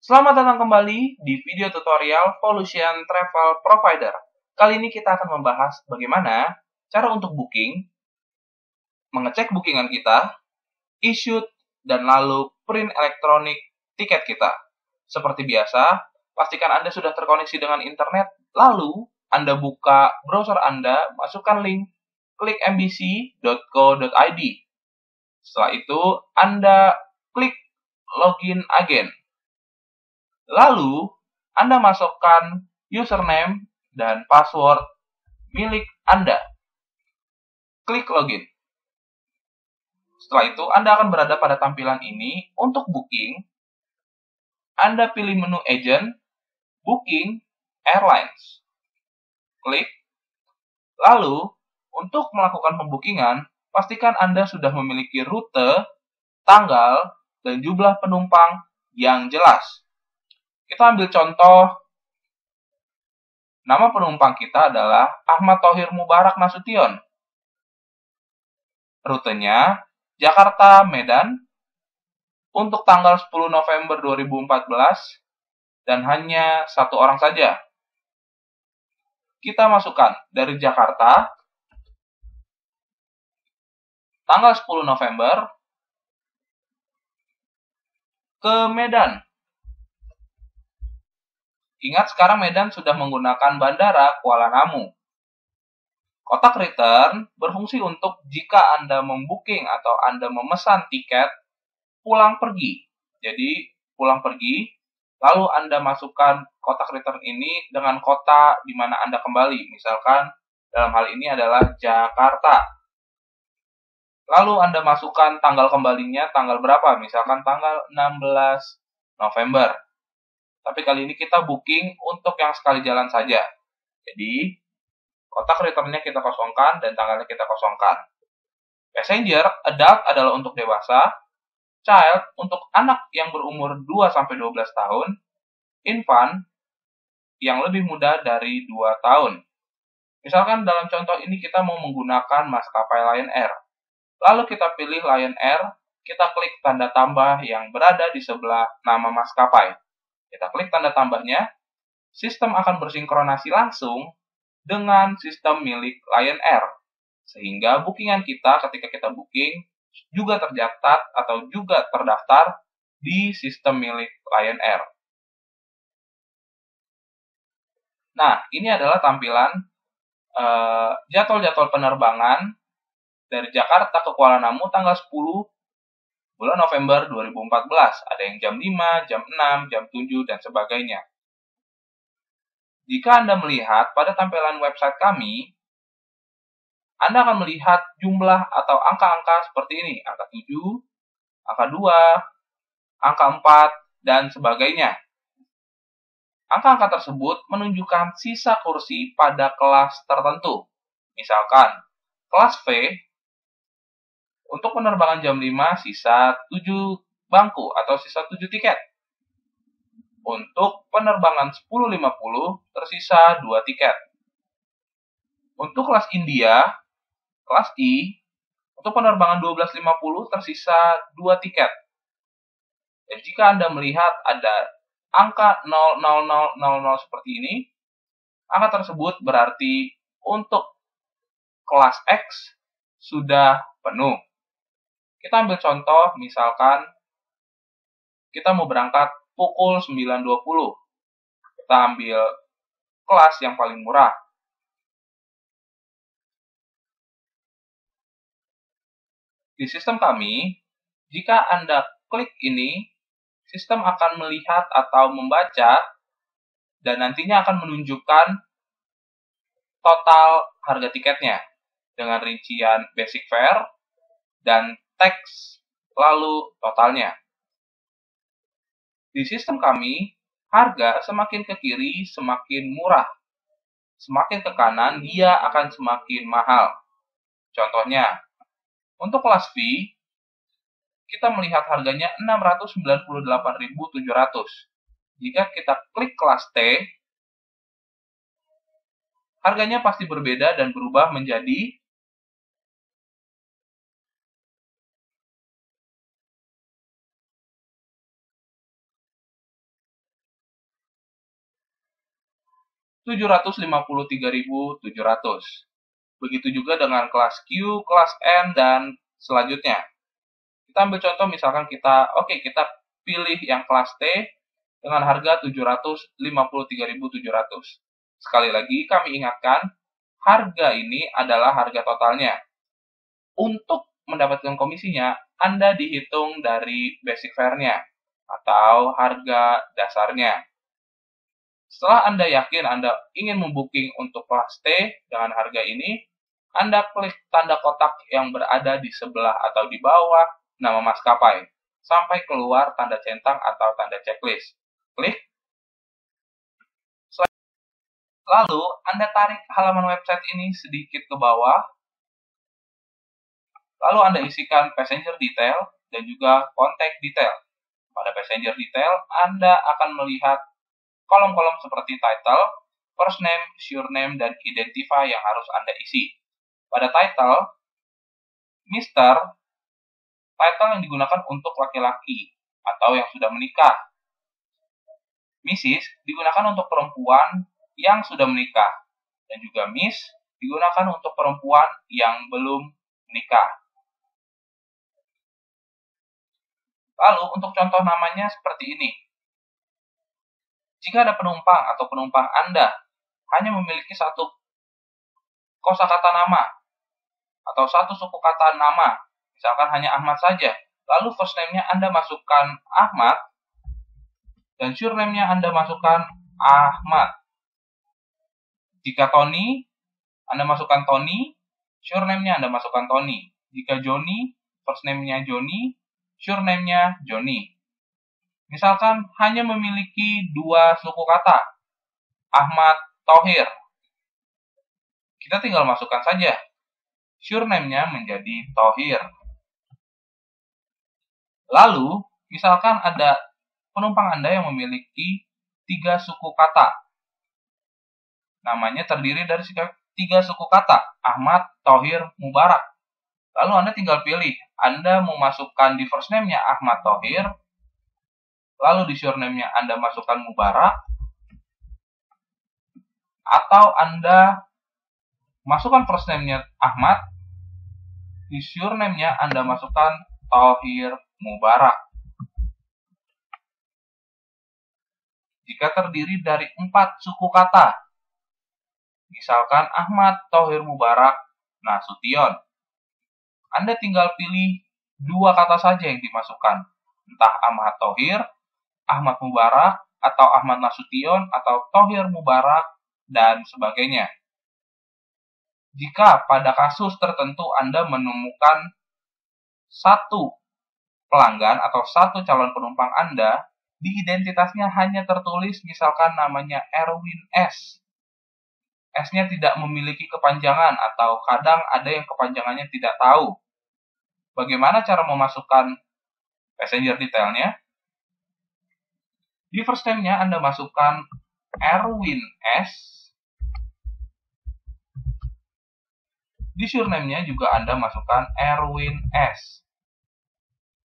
Selamat datang kembali di video tutorial Volusion Travel Provider. Kali ini kita akan membahas bagaimana cara untuk booking, mengecek bookingan kita, issued, dan lalu print elektronik tiket kita. Seperti biasa, pastikan Anda sudah terkoneksi dengan internet, lalu Anda buka browser Anda, masukkan link, klik mbc.co.id. Setelah itu, Anda klik login again. Lalu, Anda masukkan username dan password milik Anda. Klik login. Setelah itu, Anda akan berada pada tampilan ini. Untuk booking, Anda pilih menu agent, booking, airlines. Klik. Lalu, untuk melakukan pembookingan, pastikan Anda sudah memiliki rute, tanggal, dan jumlah penumpang yang jelas. Kita ambil contoh, nama penumpang kita adalah Ahmad Thohir Mubarak Nasution. Rutenya Jakarta-Medan untuk tanggal 10 November 2014 dan hanya satu orang saja. Kita masukkan dari Jakarta, tanggal 10 November, ke Medan. Ingat sekarang Medan sudah menggunakan Bandara Kuala Namu. Kotak return berfungsi untuk jika Anda membooking atau Anda memesan tiket pulang pergi. Jadi, pulang pergi, lalu Anda masukkan kotak return ini dengan kota di mana Anda kembali. Misalkan, dalam hal ini adalah Jakarta. Lalu Anda masukkan tanggal kembalinya, tanggal berapa? Misalkan tanggal 16 November. Tapi kali ini kita booking untuk yang sekali jalan saja. Jadi, kotak returnnya kita kosongkan dan tanggalnya kita kosongkan. Passenger, adult adalah untuk dewasa, child untuk anak yang berumur 2-12 tahun, infant yang lebih muda dari 2 tahun. Misalkan dalam contoh ini kita mau menggunakan maskapai Lion Air. Lalu kita pilih Lion Air, kita klik tanda tambah yang berada di sebelah nama maskapai. Kita klik tanda tambahnya, sistem akan bersinkronasi langsung dengan sistem milik Lion Air. Sehingga bookingan kita ketika kita booking juga tercatat atau juga terdaftar di sistem milik Lion Air. Nah, ini adalah tampilan jadwal-jadwal penerbangan dari Jakarta ke Kuala Namu tanggal 10 bulan November 2014. Ada yang jam 5, jam 6, jam 7, dan sebagainya. Jika Anda melihat pada tampilan website kami, Anda akan melihat jumlah atau angka-angka seperti ini. Angka 7, angka 2, angka 4, dan sebagainya. Angka-angka tersebut menunjukkan sisa kursi pada kelas tertentu. Misalkan, kelas V, untuk penerbangan jam 5, sisa 7 bangku atau sisa 7 tiket. Untuk penerbangan 10.50, tersisa 2 tiket. Untuk kelas India, kelas I, untuk penerbangan 12.50, tersisa 2 tiket. Dan jika Anda melihat ada angka 00000 seperti ini, angka tersebut berarti untuk kelas X sudah penuh. Kita ambil contoh, misalkan kita mau berangkat pukul 9.20. Kita ambil kelas yang paling murah. Di sistem kami, jika Anda klik ini, sistem akan melihat atau membaca dan nantinya akan menunjukkan total harga tiketnya dengan rincian basic fare dan teks lalu totalnya. Di sistem kami, harga semakin ke kiri semakin murah. Semakin ke kanan dia akan semakin mahal. Contohnya, untuk kelas V, kita melihat harganya 698.700. Jika kita klik kelas T, harganya pasti berbeda dan berubah menjadi 753.700. Begitu juga dengan kelas Q, kelas N, dan selanjutnya. Kita ambil contoh misalkan kita pilih yang kelas T dengan harga 753.700. Sekali lagi kami ingatkan, harga ini adalah harga totalnya. Untuk mendapatkan komisinya, Anda dihitung dari basic fare-nya atau harga dasarnya. Setelah Anda yakin Anda ingin membooking untuk kelas T dengan harga ini, Anda klik tanda kotak yang berada di sebelah atau di bawah nama maskapai, sampai keluar tanda centang atau tanda checklist. Klik. Lalu, Anda tarik halaman website ini sedikit ke bawah. Lalu Anda isikan passenger detail dan juga contact detail. Pada passenger detail, Anda akan melihat kolom-kolom seperti title, first name, surname, dan identify yang harus Anda isi. Pada title, Mr. Title yang digunakan untuk laki-laki atau yang sudah menikah. Mrs. digunakan untuk perempuan yang sudah menikah. Dan juga Miss digunakan untuk perempuan yang belum menikah. Lalu, untuk contoh namanya seperti ini. Jika ada penumpang atau penumpang Anda hanya memiliki satu kosakata nama atau satu suku kata nama, misalkan hanya Ahmad saja, lalu first name-nya Anda masukkan Ahmad dan surname-nya Anda masukkan Ahmad. Jika Tony, Anda masukkan Tony, surname-nya Anda masukkan Tony. Jika Johnny, first name-nya Johnny, surname-nya Johnny. Misalkan hanya memiliki dua suku kata, Ahmad, Thohir. Kita tinggal masukkan saja. Surname-nya menjadi Thohir. Lalu, misalkan ada penumpang Anda yang memiliki 3 suku kata. Namanya terdiri dari 3 suku kata, Ahmad, Thohir, Mubarak. Lalu Anda tinggal pilih, Anda mau masukkan di first name-nya Ahmad Thohir, lalu di surname-nya Anda masukkan Mubarak, atau Anda masukkan first name-nya Ahmad, di surname-nya Anda masukkan Thohir Mubarak. Jika terdiri dari 4 suku kata, misalkan Ahmad Thohir Mubarak Nasution, Anda tinggal pilih 2 kata saja yang dimasukkan, entah Ahmad Thohir, Ahmad Mubarak, atau Ahmad Nasution, atau Thohir Mubarak, dan sebagainya. Jika pada kasus tertentu Anda menemukan satu pelanggan atau satu calon penumpang Anda, di identitasnya hanya tertulis misalkan namanya Erwin S. S-nya tidak memiliki kepanjangan atau kadang ada yang kepanjangannya tidak tahu. Bagaimana cara memasukkan passenger detailnya? Di first name-nya Anda masukkan Erwin S. Di surname-nya juga Anda masukkan Erwin S.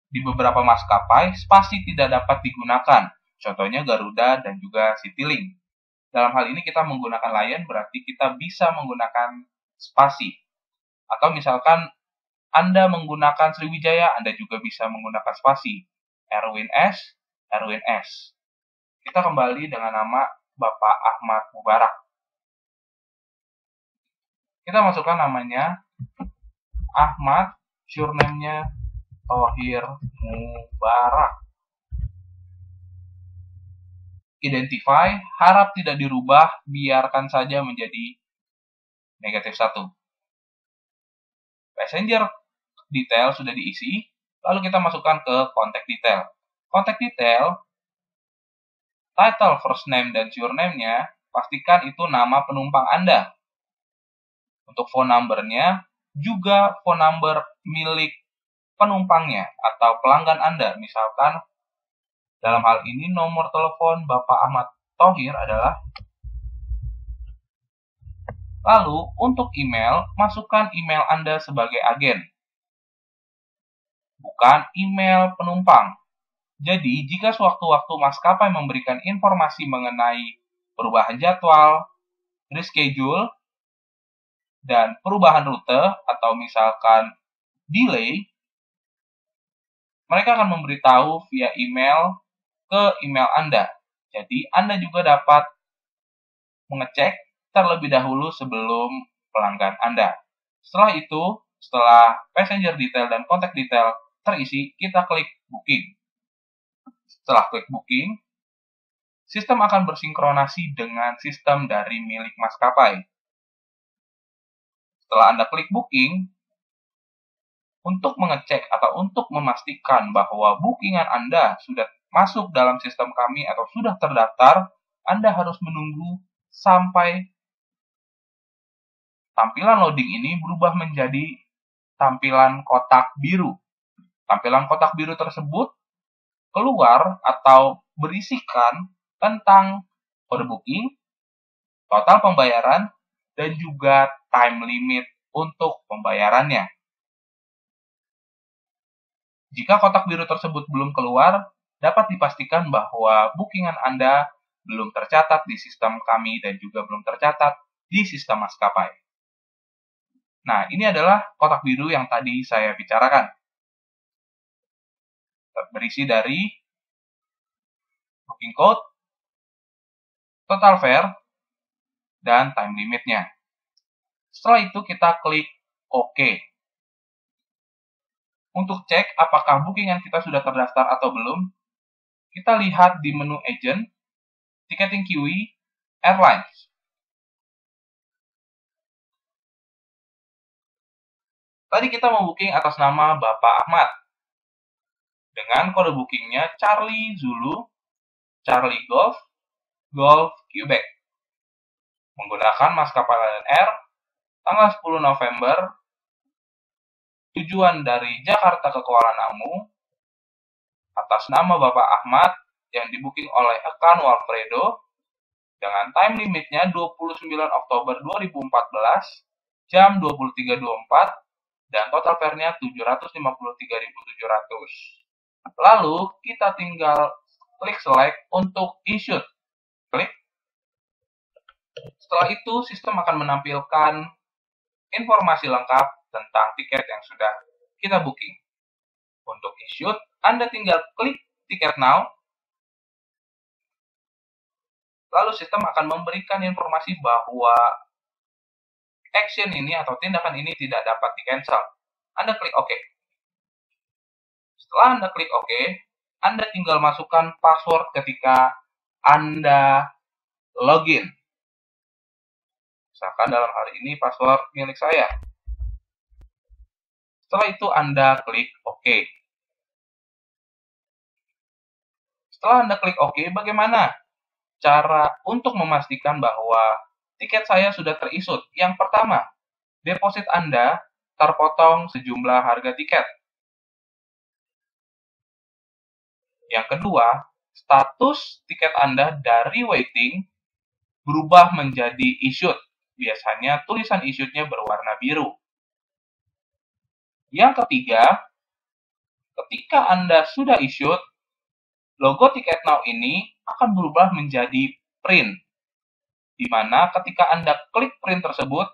Di beberapa maskapai, spasi tidak dapat digunakan. Contohnya Garuda dan juga Citylink. Dalam hal ini kita menggunakan Lion, berarti kita bisa menggunakan spasi. Atau misalkan Anda menggunakan Sriwijaya, Anda juga bisa menggunakan spasi. Erwin S, Erwin S. Kita kembali dengan nama Bapak Ahmad Mubarak. Kita masukkan namanya Ahmad, surname-nya Thohir Mubarak. Identify, harap tidak dirubah, biarkan saja menjadi -1. Passenger detail sudah diisi, lalu kita masukkan ke contact detail. Contact detail, title, first name, dan surname-nya, pastikan itu nama penumpang Anda. Untuk phone number-nya, juga phone number milik penumpangnya atau pelanggan Anda. Misalkan, dalam hal ini nomor telepon Bapak Ahmad Thohir adalah. Lalu, untuk email, masukkan email Anda sebagai agen, bukan email penumpang. Jadi, jika sewaktu-waktu maskapai memberikan informasi mengenai perubahan jadwal, reschedule, dan perubahan rute atau misalkan delay, mereka akan memberitahu via email ke email Anda. Jadi, Anda juga dapat mengecek terlebih dahulu sebelum pelanggan Anda. Setelah itu, setelah passenger detail dan kontak detail terisi, kita klik booking. Setelah klik booking, sistem akan bersinkronasi dengan sistem dari milik maskapai. Setelah Anda klik booking, untuk mengecek atau untuk memastikan bahwa bookingan Anda sudah masuk dalam sistem kami atau sudah terdaftar, Anda harus menunggu sampai tampilan loading ini berubah menjadi tampilan kotak biru. Tampilan kotak biru tersebut keluar atau berisikan tentang kode booking, total pembayaran, dan juga time limit untuk pembayarannya. Jika kotak biru tersebut belum keluar, dapat dipastikan bahwa bookingan Anda belum tercatat di sistem kami dan juga belum tercatat di sistem maskapai. Nah, ini adalah kotak biru yang tadi saya bicarakan. Berisi dari booking code, total fare, dan time limitnya. Setelah itu kita klik OK. Untuk cek apakah bookingan kita sudah terdaftar atau belum, kita lihat di menu Agent, Ticketing QE, Airlines. Tadi kita mau booking atas nama Bapak Ahmad. Dengan kode bookingnya Charlie Zulu, Charlie Golf, Golf Quebec. Menggunakan maskapai Lion Air, tanggal 10 November, tujuan dari Jakarta ke Kuala Namu, atas nama Bapak Ahmad, yang dibooking oleh account Walfredo, dengan time limitnya 29 Oktober 2014, jam 23.24, dan total fare-nya 753.700. Lalu, kita tinggal klik select untuk issued. Klik. Setelah itu, sistem akan menampilkan informasi lengkap tentang tiket yang sudah kita booking. Untuk issued, Anda tinggal klik tiket now. Lalu sistem akan memberikan informasi bahwa action ini atau tindakan ini tidak dapat di-cancel. Anda klik OK. Setelah Anda klik OK, Anda tinggal masukkan password ketika Anda login. Misalkan dalam hal ini password milik saya. Setelah itu Anda klik OK. Setelah Anda klik OK, bagaimana cara untuk memastikan bahwa tiket saya sudah terisut? Yang pertama, deposit Anda terpotong sejumlah harga tiket. Yang kedua, status tiket Anda dari waiting berubah menjadi issued. Biasanya tulisan issued-nya berwarna biru. Yang ketiga, ketika Anda sudah issued, logo tiket now ini akan berubah menjadi print. Di mana ketika Anda klik print tersebut,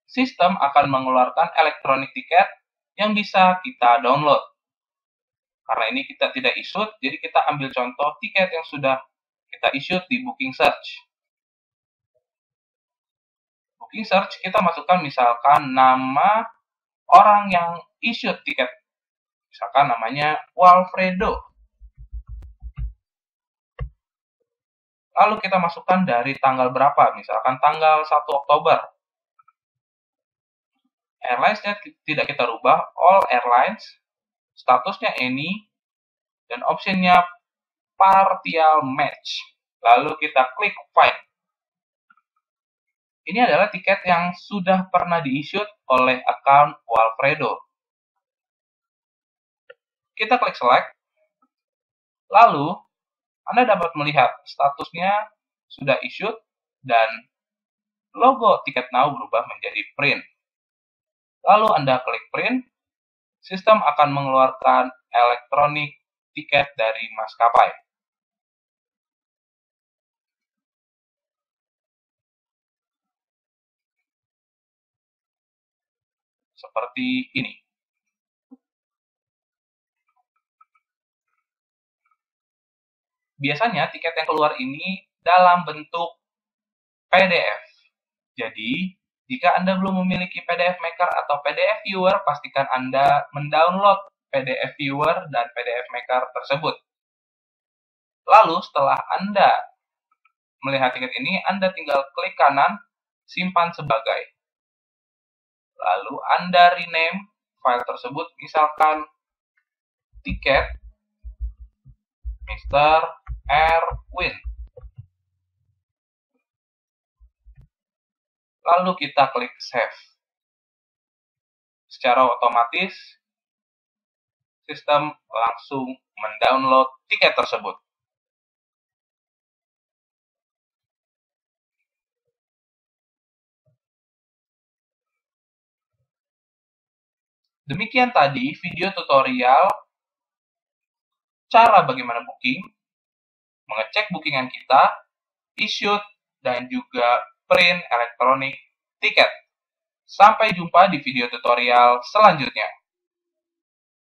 sistem akan mengeluarkan elektronik tiket yang bisa kita download. Karena ini kita tidak issued, jadi kita ambil contoh tiket yang sudah kita issued di Booking Search. Booking Search kita masukkan misalkan nama orang yang issued tiket. Misalkan namanya Walfredo. Lalu kita masukkan dari tanggal berapa, misalkan tanggal 1 Oktober. Airlines-nya tidak kita rubah, all airlines, statusnya any, dan optionnya partial match. Lalu kita klik find. Ini adalah tiket yang sudah pernah di-issued oleh account Walfredo. Kita klik select. Lalu, Anda dapat melihat statusnya sudah issued dan logo tiket now berubah menjadi print. Lalu Anda klik print, sistem akan mengeluarkan elektronik tiket dari maskapai. seperti ini. Biasanya tiket yang keluar ini dalam bentuk PDF. Jadi, jika Anda belum memiliki PDF Maker atau PDF Viewer, pastikan Anda mendownload PDF Viewer dan PDF Maker tersebut. Lalu, setelah Anda melihat tiket ini, Anda tinggal klik kanan, simpan sebagai. Lalu Anda rename file tersebut, misalkan tiket Mr. Erwin. Lalu kita klik save. Secara otomatis, sistem langsung mendownload tiket tersebut. Demikian tadi video tutorial cara bagaimana booking, mengecek bookingan kita, issued, dan juga print elektronik tiket. Sampai jumpa di video tutorial selanjutnya.